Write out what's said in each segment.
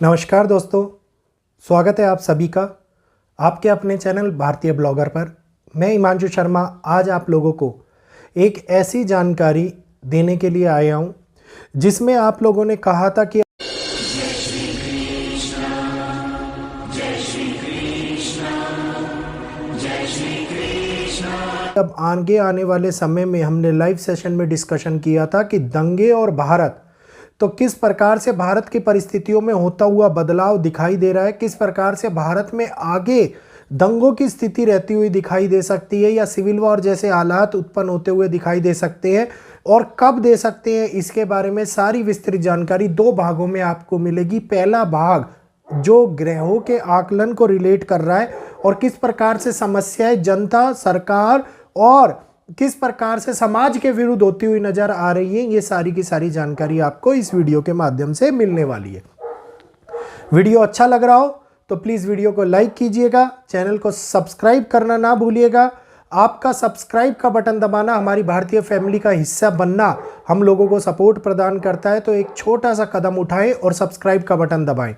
नमस्कार दोस्तों, स्वागत है आप सभी का आपके अपने चैनल भारतीय ब्लॉगर पर। मैं हिमांशु शर्मा आज आप लोगों को एक ऐसी जानकारी देने के लिए आया हूं जिसमें आप लोगों ने कहा था कि अब आगे आने वाले समय में हमने लाइव सेशन में डिस्कशन किया था कि दंगे और भारत, तो किस प्रकार से भारत की परिस्थितियों में होता हुआ बदलाव दिखाई दे रहा है, किस प्रकार से भारत में आगे दंगों की स्थिति रहती हुई दिखाई दे सकती है या सिविल वॉर जैसे हालात उत्पन्न होते हुए दिखाई दे सकते हैं और कब दे सकते हैं, इसके बारे में सारी विस्तृत जानकारी दो भागों में आपको मिलेगी। पहला भाग जो ग्रहों के आकलन को रिलेट कर रहा है और किस प्रकार से समस्याएं जनता, सरकार और किस प्रकार से समाज के विरुद्ध होती हुई नजर आ रही है, ये सारी की सारी जानकारी आपको इस वीडियो के माध्यम से मिलने वाली है। वीडियो अच्छा लग रहा हो तो प्लीज वीडियो को लाइक कीजिएगा, चैनल को सब्सक्राइब करना ना भूलिएगा। आपका सब्सक्राइब का बटन दबाना हमारी भारतीय फैमिली का हिस्सा बनना हम लोगों को सपोर्ट प्रदान करता है, तो एक छोटा सा कदम उठाएं और सब्सक्राइब का बटन दबाएं।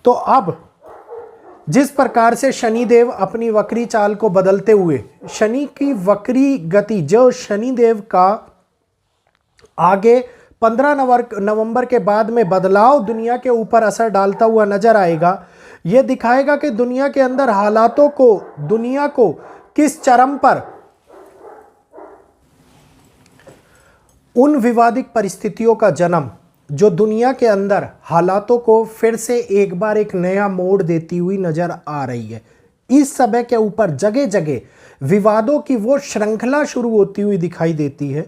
तो अब जिस प्रकार से शनिदेव अपनी वक्री चाल को बदलते हुए, शनि की वक्री गति, जो शनिदेव का आगे 15 नवंबर के बाद में बदलाव दुनिया के ऊपर असर डालता हुआ नजर आएगा, यह दिखाएगा कि दुनिया के अंदर हालातों को, दुनिया को किस चरम पर उन विवादित परिस्थितियों का जन्म जो दुनिया के अंदर हालातों को फिर से एक बार एक नया मोड़ देती हुई नजर आ रही है। इस समय के ऊपर जगह जगह विवादों की वो श्रृंखला शुरू होती हुई दिखाई देती है,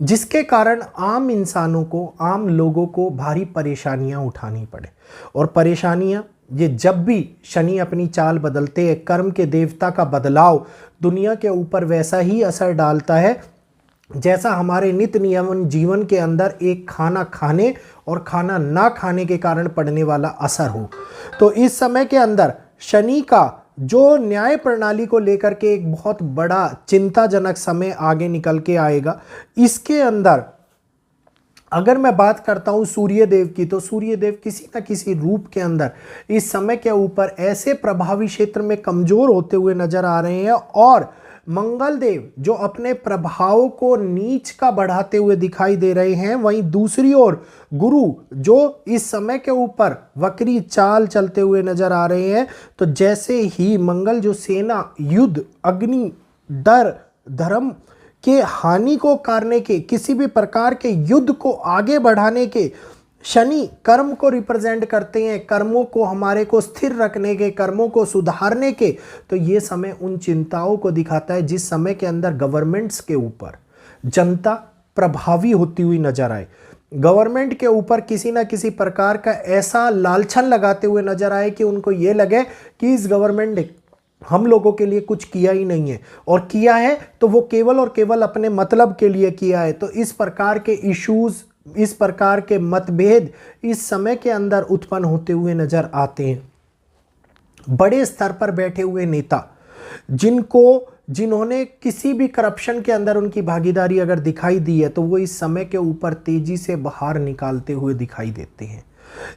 जिसके कारण आम इंसानों को, आम लोगों को भारी परेशानियां उठानी पड़े। और परेशानियां ये जब भी शनि अपनी चाल बदलते हैं, कर्म के देवता का बदलाव दुनिया के ऊपर वैसा ही असर डालता है जैसा हमारे नित्य नियमन जीवन के अंदर एक खाना खाने और खाना ना खाने के कारण पड़ने वाला असर हो। तो इस समय के अंदर शनि का जो न्याय प्रणाली को लेकर के एक बहुत बड़ा चिंताजनक समय आगे निकल के आएगा। इसके अंदर अगर मैं बात करता हूं सूर्यदेव की, तो सूर्यदेव किसी न किसी रूप के अंदर इस समय के ऊपर ऐसे प्रभावी क्षेत्र में कमजोर होते हुए नजर आ रहे हैं और मंगल देव जो अपने प्रभाव को नीच का बढ़ाते हुए दिखाई दे रहे हैं, वहीं दूसरी ओर गुरु जो इस समय के ऊपर वक्री चाल चलते हुए नजर आ रहे हैं। तो जैसे ही मंगल जो सेना, युद्ध, अग्नि, डर, धर्म के हानि को करने के, किसी भी प्रकार के युद्ध को आगे बढ़ाने के, शनि कर्म को रिप्रेजेंट करते हैं, कर्मों को हमारे को स्थिर रखने के, कर्मों को सुधारने के। तो ये समय उन चिंताओं को दिखाता है जिस समय के अंदर गवर्नमेंट्स के ऊपर जनता प्रभावी होती हुई नजर आए, गवर्नमेंट के ऊपर किसी ना किसी प्रकार का ऐसा लालछन लगाते हुए नजर आए कि उनको ये लगे कि इस गवर्नमेंट ने हम लोगों के लिए कुछ किया ही नहीं है, और किया है तो वो केवल और केवल अपने मतलब के लिए किया है। तो इस प्रकार के इश्यूज, इस प्रकार के मतभेद इस समय के अंदर उत्पन्न होते हुए नजर आते हैं। बड़े स्तर पर बैठे हुए नेता जिन्होंने किसी भी करप्शन के अंदर उनकी भागीदारी अगर दिखाई दी है, तो वो इस समय के ऊपर तेजी से बाहर निकालते हुए दिखाई देते हैं।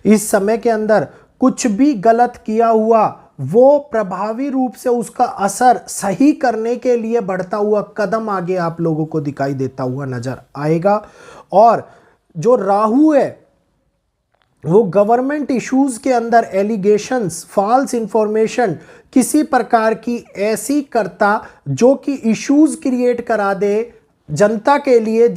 इस समय के अंदर कुछ भी गलत किया हुआ वो प्रभावी रूप से उसका असर सही करने के लिए बढ़ता हुआ कदम आगे आप लोगों को दिखाई देता हुआ नजर आएगा। और जो राहु है वो गवर्नमेंट इश्यूज के अंदर एलिगेशंस, फॉल्स इंफॉर्मेशन, किसी प्रकार की ऐसी करता जो कि इश्यूज क्रिएट करा दे जनता के लिए,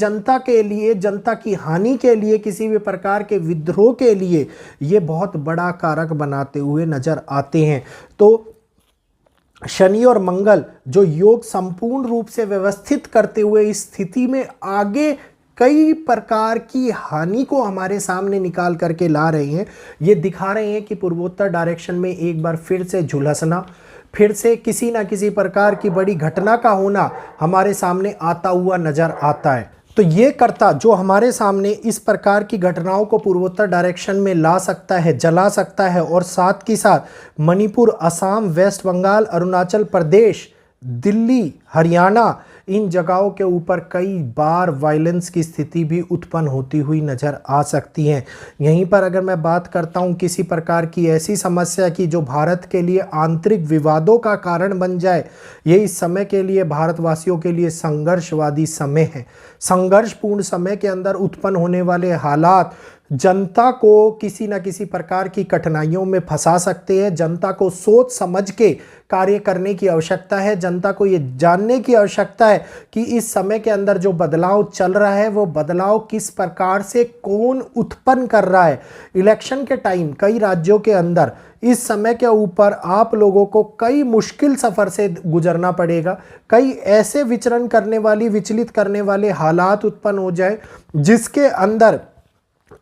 जनता की हानि के लिए, किसी भी प्रकार के विद्रोह के लिए, ये बहुत बड़ा कारक बनाते हुए नजर आते हैं। तो शनि और मंगल जो योग संपूर्ण रूप से व्यवस्थित करते हुए इस स्थिति में आगे कई प्रकार की हानि को हमारे सामने निकाल करके ला रहे हैं। ये दिखा रहे हैं कि पूर्वोत्तर डायरेक्शन में एक बार फिर से झुलसना, फिर से किसी ना किसी प्रकार की बड़ी घटना का होना हमारे सामने आता हुआ नजर आता है। तो ये कर्ता जो हमारे सामने इस प्रकार की घटनाओं को पूर्वोत्तर डायरेक्शन में ला सकता है, जला सकता है, और साथ ही साथ मणिपुर, असम, वेस्ट बंगाल, अरुणाचल प्रदेश, दिल्ली, हरियाणा, इन जगहों के ऊपर कई बार वायलेंस की स्थिति भी उत्पन्न होती हुई नज़र आ सकती है। यहीं पर अगर मैं बात करता हूँ किसी प्रकार की ऐसी समस्या की जो भारत के लिए आंतरिक विवादों का कारण बन जाए, ये इस समय के लिए भारतवासियों के लिए संघर्षवादी समय है। संघर्षपूर्ण समय के अंदर उत्पन्न होने वाले हालात जनता को किसी न किसी प्रकार की कठिनाइयों में फंसा सकते हैं। जनता को सोच समझ के कार्य करने की आवश्यकता है। जनता को ये जानने की आवश्यकता है कि इस समय के अंदर जो बदलाव चल रहा है वो बदलाव किस प्रकार से कौन उत्पन्न कर रहा है। इलेक्शन के टाइम कई राज्यों के अंदर इस समय के ऊपर आप लोगों को कई मुश्किल सफ़र से गुजरना पड़ेगा। कई ऐसे विचलित करने वाले हालात उत्पन्न हो जाए जिसके अंदर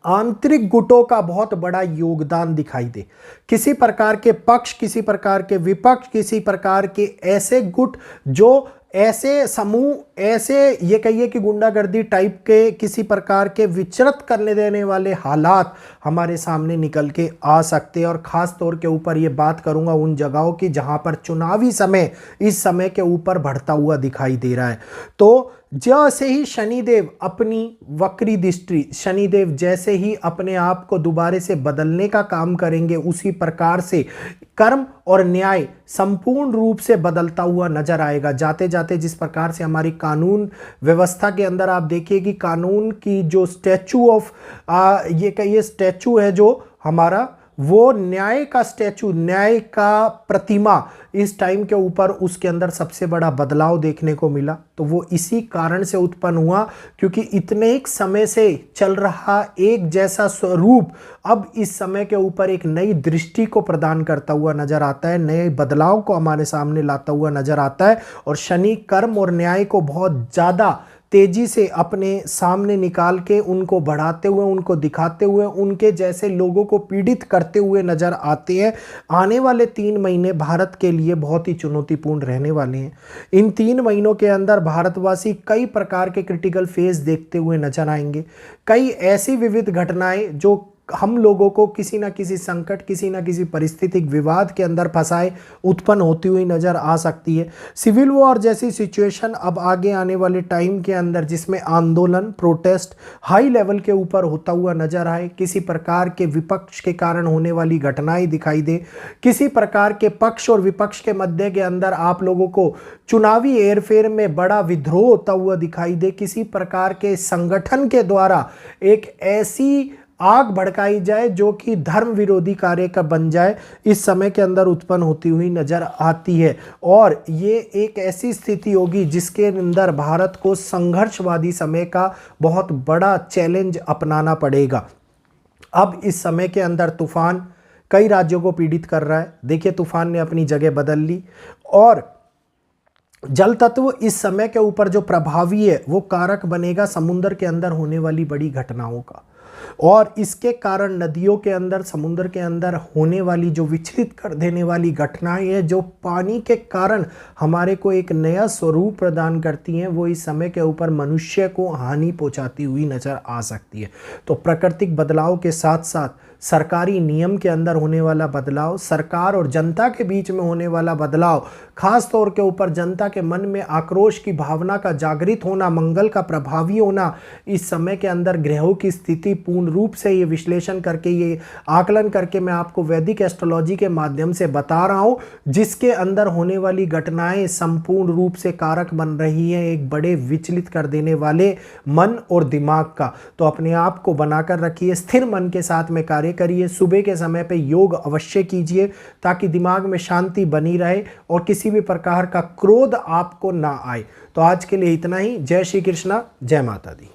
आंतरिक गुटों का बहुत बड़ा योगदान दिखाई दे। किसी प्रकार के पक्ष, किसी प्रकार के विपक्ष, किसी प्रकार के ऐसे गुट जो ऐसे समूह, ऐसे ये कहिए कि गुंडागर्दी टाइप के किसी प्रकार के विचलित करने देने वाले हालात हमारे सामने निकल के आ सकते हैं। और ख़ास तौर के ऊपर ये बात करूंगा उन जगहों की जहां पर चुनावी समय इस समय के ऊपर बढ़ता हुआ दिखाई दे रहा है। तो जैसे ही शनिदेव अपनी वक्री दृष्टि, शनिदेव जैसे ही अपने आप को दोबारा से बदलने का काम करेंगे, उसी प्रकार से कर्म और न्याय संपूर्ण रूप से बदलता हुआ नजर आएगा। जाते जाते जिस प्रकार से हमारी कानून व्यवस्था के अंदर आप देखिए कि कानून की जो स्टैचू ऑफ ये स्टैचू है जो हमारा, वो न्याय का स्टैचू, न्याय का प्रतिमा इस टाइम के ऊपर उसके अंदर सबसे बड़ा बदलाव देखने को मिला। तो वो इसी कारण से उत्पन्न हुआ क्योंकि इतने एक समय से चल रहा एक जैसा स्वरूप अब इस समय के ऊपर एक नई दृष्टि को प्रदान करता हुआ नजर आता है, नए बदलाव को हमारे सामने लाता हुआ नजर आता है। और शनि कर्म और न्याय को बहुत ज़्यादा तेजी से अपने सामने निकाल के उनको बढ़ाते हुए, उनको दिखाते हुए, उनके जैसे लोगों को पीड़ित करते हुए नजर आते हैं। आने वाले 3 महीने भारत के लिए बहुत ही चुनौतीपूर्ण रहने वाले हैं। इन 3 महीनों के अंदर भारतवासी कई प्रकार के क्रिटिकल फेज देखते हुए नजर आएंगे। कई ऐसी विविध घटनाएं जो हम लोगों को किसी ना किसी संकट, किसी ना किसी परिस्थितिक विवाद के अंदर फंसाए उत्पन्न होती हुई नजर आ सकती है। सिविल वॉर जैसी सिचुएशन अब आगे आने वाले टाइम के अंदर जिसमें आंदोलन, प्रोटेस्ट हाई लेवल के ऊपर होता हुआ नजर आए, किसी प्रकार के विपक्ष के कारण होने वाली घटनाएं दिखाई दे, किसी प्रकार के पक्ष और विपक्ष के मध्य के अंदर आप लोगों को चुनावी हेरफेर में बड़ा विद्रोह होता हुआ दिखाई दे, किसी प्रकार के संगठन के द्वारा एक ऐसी आग भड़काई जाए जो कि धर्म विरोधी कार्य का बन जाए, इस समय के अंदर उत्पन्न होती हुई नजर आती है। और ये एक ऐसी स्थिति होगी जिसके अंदर भारत को संघर्षवादी समय का बहुत बड़ा चैलेंज अपनाना पड़ेगा। अब इस समय के अंदर तूफान कई राज्यों को पीड़ित कर रहा है। देखिए तूफान ने अपनी जगह बदल ली और जल तत्व इस समय के ऊपर जो प्रभावी है वो कारक बनेगा समुद्र के अंदर होने वाली बड़ी घटनाओं का। और इसके कारण नदियों के अंदर, समुद्र के अंदर होने वाली जो विचलित कर देने वाली घटनाएं हैं जो पानी के कारण हमारे को एक नया स्वरूप प्रदान करती हैं, वो इस समय के ऊपर मनुष्य को हानि पहुंचाती हुई नजर आ सकती है। तो प्राकृतिक बदलाव के साथ साथ सरकारी नियम के अंदर होने वाला बदलाव, सरकार और जनता के बीच में होने वाला बदलाव, खास तौर के ऊपर जनता के मन में आक्रोश की भावना का जागृत होना, मंगल का प्रभावी होना, इस समय के अंदर ग्रहों की स्थिति पूर्ण रूप से ये विश्लेषण करके, ये आकलन करके मैं आपको वैदिक एस्ट्रोलॉजी के माध्यम से बता रहा हूँ, जिसके अंदर होने वाली घटनाएं संपूर्ण रूप से कारक बन रही हैं एक बड़े विचलित कर देने वाले मन और दिमाग का। तो अपने आप को बनाकर रखिए, स्थिर मन के साथ में कार्य करिए। सुबह के समय पे योग अवश्य कीजिए ताकि दिमाग में शांति बनी रहे और किसी भी प्रकार का क्रोध आपको ना आए। तो आज के लिए इतना ही। जय श्री कृष्णा, जय माता दी।